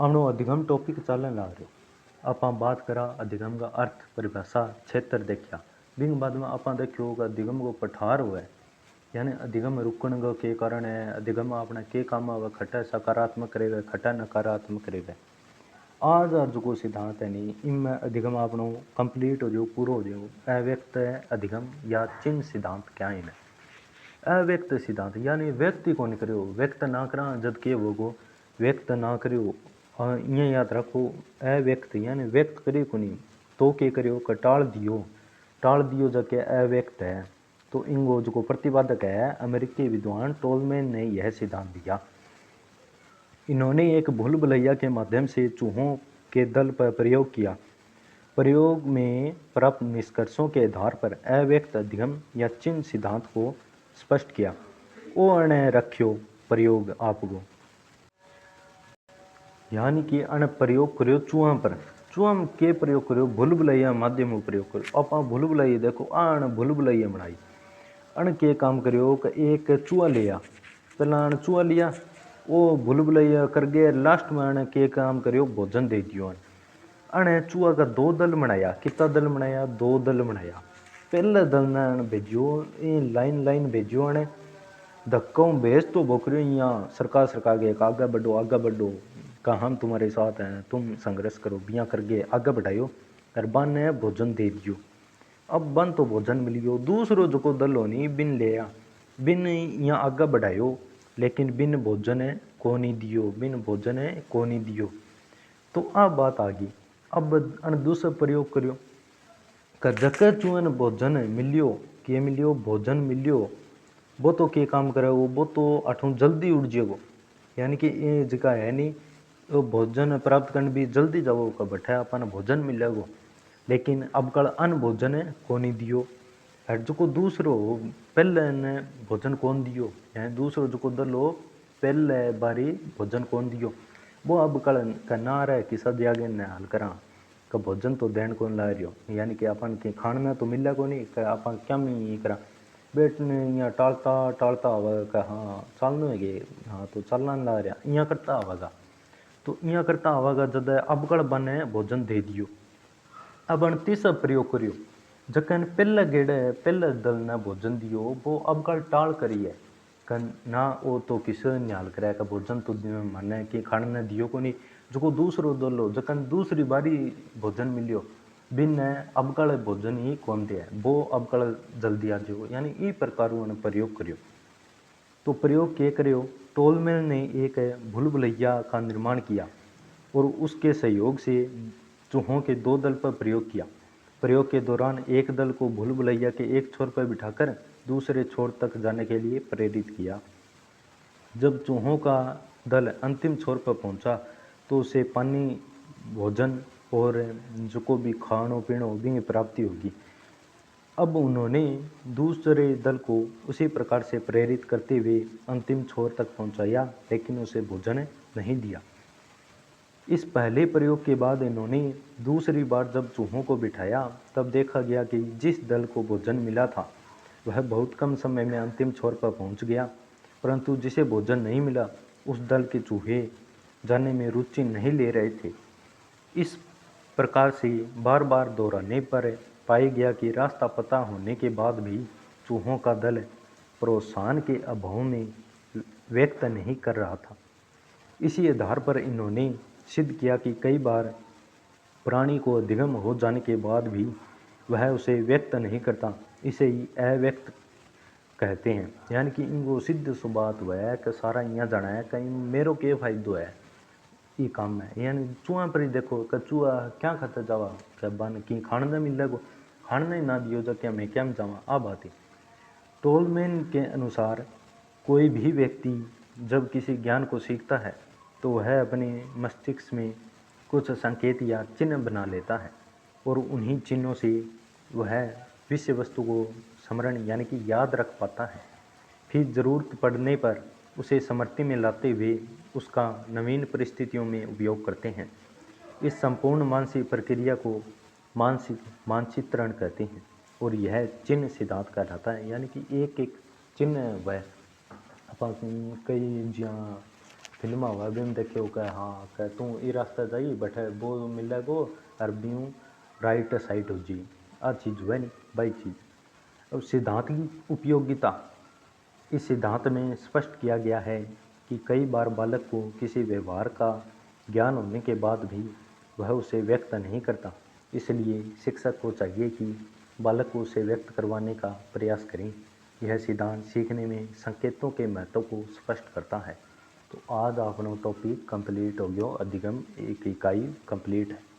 हमनो अधिगम टॉपिक चालन ला रहे आप बात करा अधिगम का अर्थ परिभाषा क्षेत्र देखा बिंग बाद में आप देखो कि अधिगम को पठार हुआ है यानी अधिगम रुकण का के कारण है अधिगम अपना के काम आवे खटा सकारात्मक करेगा खटा नकारात्मक करेगा आज जो सिद्धांत है नहीं इनमें अधिगम आपनो कंप्लीट हो जाओ पूरा हो जाओ अव्यक्त अधिगम या चिन्ह सिद्धांत क्या है अव्यक्त सिद्धांत यानी व्यक्ति को नहीं करो व्यक्त ना करा जब के वो व्यक्त ना करो ये याद रखो अव्यक्त यानी व्यक्त करे को नहीं तो के करो का टाल दियो जबकि अव्यक्त है तो इंगो जो प्रतिपादक है अमेरिकी विद्वान टोलमैन ने यह सिद्धांत दिया। इन्होंने एक भूल भुलैया के माध्यम से चूहों के दल पर प्रयोग किया। प्रयोग में प्राप्त निष्कर्षों के आधार पर अव्यक्त अधिगम या चिन्ह सिद्धांत को स्पष्ट किया। ओ अण रख्यो प्रयोग आपको यानी कि अण प्रयोग करो चूहा पर चूहा में के प्रयोग करो भूल भुलैया माध्यम प्रयोग करो आप भूल भुलैया देखो अण भूल भुलैया बनाई अण के काम करो कि एक चूहा लिया पहला अण चूहा लिया वो भूल भुलैया कर गए लास्ट में अण के काम करो भोजन दे दियो अण चूहा का दो दल बनाया कितना दल बनाया दो दल बनाया पहले दल ने अण भेजो लाइन लाइन भेजो अण धक्कों भेज तो बोकरियो यहाँ सरका के आगे बढ़ो कहा हम तुम्हारे साथ हैं तुम संघर्ष करो बिया करके आगे बढ़ायो और बन ने भोजन दे दियो अब बन तो भोजन मिलियो दूसरो जो दल होनी बिन लिया बिन यहाँ आगे बढ़ायो लेकिन बिन भोजन को नहीं दियो तो अब बात आ गई अब अन दूसरा प्रयोग करियो कर जके चूहन भोजन मिलियो भोजन मिलियो वो तो के काम करे वो तो अठों जल्दी उड़ जाएगो यानी कि ये जगह है नहीं वो भोजन प्राप्त करने भी जल्दी जाओ का बैठा अपन भोजन मिलेगो लेकिन अब कल अन भोजन को नहीं दियो और जो दूसरो पहले ने भोजन कौन दियो यानी दूसरो जो दलो पहले बारी भोजन कौन दियो वो अब कल करना रहा है कि सद आगे ने हाल करा का भोजन तो देन कौन ला रही हो यानी कि अपन के खान में तो मिले को नहीं अपन क्या ही करा बैठने यहाँ टालता होगा का हाँ चलना है कि हाँ तो चलना ला रहा यहाँ करता होगा तो यहाँ करता होगा जब अब कल बने भोजन दे दियो अब तीसरा प्रयोग करियो जखन पहले गेड़े पहले दल ने भोजन दियो वो अब कल टाल करी है कन ना वो तो किस न्याल करे का भोजन तो माने कि खाने ने दियो को नहीं जो दूसरो दल हो जखन दूसरी बारी भोजन मिलियो बिन अब कल भोजन ही कौन दिया वो अब कल जल्दी आ जाओ यानी इस प्रकार प्रयोग करियो तो प्रयोग के करियो टोलमैन ने एक भूल भुलैया का निर्माण किया और उसके सहयोग से चूहों के दो दल पर प्रयोग किया। प्रयोग के दौरान एक दल को भूल भुलैया के एक छोर पर बिठाकर दूसरे छोर तक जाने के लिए प्रेरित किया। जब चूहों का दल अंतिम छोर पर पहुंचा तो उसे पानी भोजन और जो भी खानो पीनो भी प्राप्ति होगी। अब उन्होंने दूसरे दल को उसी प्रकार से प्रेरित करते हुए अंतिम छोर तक पहुंचाया लेकिन उसे भोजन नहीं दिया। इस पहले प्रयोग के बाद इन्होंने दूसरी बार जब चूहों को बिठाया तब देखा गया कि जिस दल को भोजन मिला था वह बहुत कम समय में अंतिम छोर पर पहुंच गया, परंतु जिसे भोजन नहीं मिला उस दल के चूहे जाने में रुचि नहीं ले रहे थे। इस प्रकार से बार बार दोहराने पर पाया गया कि रास्ता पता होने के बाद भी चूहों का दल प्रोत्साहन के अभाव में व्यक्त नहीं कर रहा था। इसी आधार पर इन्होंने सिद्ध किया कि कई बार प्राणी को अधिगम हो जाने के बाद भी वह उसे व्यक्त नहीं करता, इसे ही अव्यक्त कहते हैं। यानी कि इनको सिद्ध सुबात हुआ है कि सारा यहाँ जाना है कहीं मेरो के फायदो है ये काम है। यानी चूहा पर ही देखो कि चूहा क्या खाता जावा क्या बन की खाने न मिले को खाने ना दियो जा क्या मैं क्या जावा आ बात है। टोलमैन के अनुसार कोई भी व्यक्ति जब किसी ज्ञान को सीखता है तो वह अपने मस्तिष्क में कुछ संकेत या चिन्ह बना लेता है और उन्हीं चिन्हों से वह विषय वस्तु को स्मरण यानी कि याद रख पाता है। फिर ज़रूरत पड़ने पर उसे स्मृति में लाते हुए उसका नवीन परिस्थितियों में उपयोग करते हैं। इस संपूर्ण मानसिक प्रक्रिया को मानसिक मानचित्रण कहते हैं और यह चिन्ह सिद्धांत कहलाता है। यानी कि एक एक चिन्ह वह अपन कई जहाँ फिल्म हुआ भी हम देखे कह हाँ कह तू ये रास्ता जाइए बैठे वो मिलेगो अरबी राइट साइड हो जी आ चीज़ हुआ नहीं भाई चीज़। अब सिद्धांत की उपयोगिता, इस सिद्धांत में स्पष्ट किया गया है कि कई बार बालक को किसी व्यवहार का ज्ञान होने के बाद भी वह उसे व्यक्त नहीं करता, इसलिए शिक्षक को चाहिए कि बालक को उसे व्यक्त करवाने का प्रयास करें। यह सिद्धांत सीखने में संकेतों के महत्व को स्पष्ट करता है। तो आज अपना टॉपिक कंप्लीट हो गया, अधिगम एक इकाई कंप्लीट है।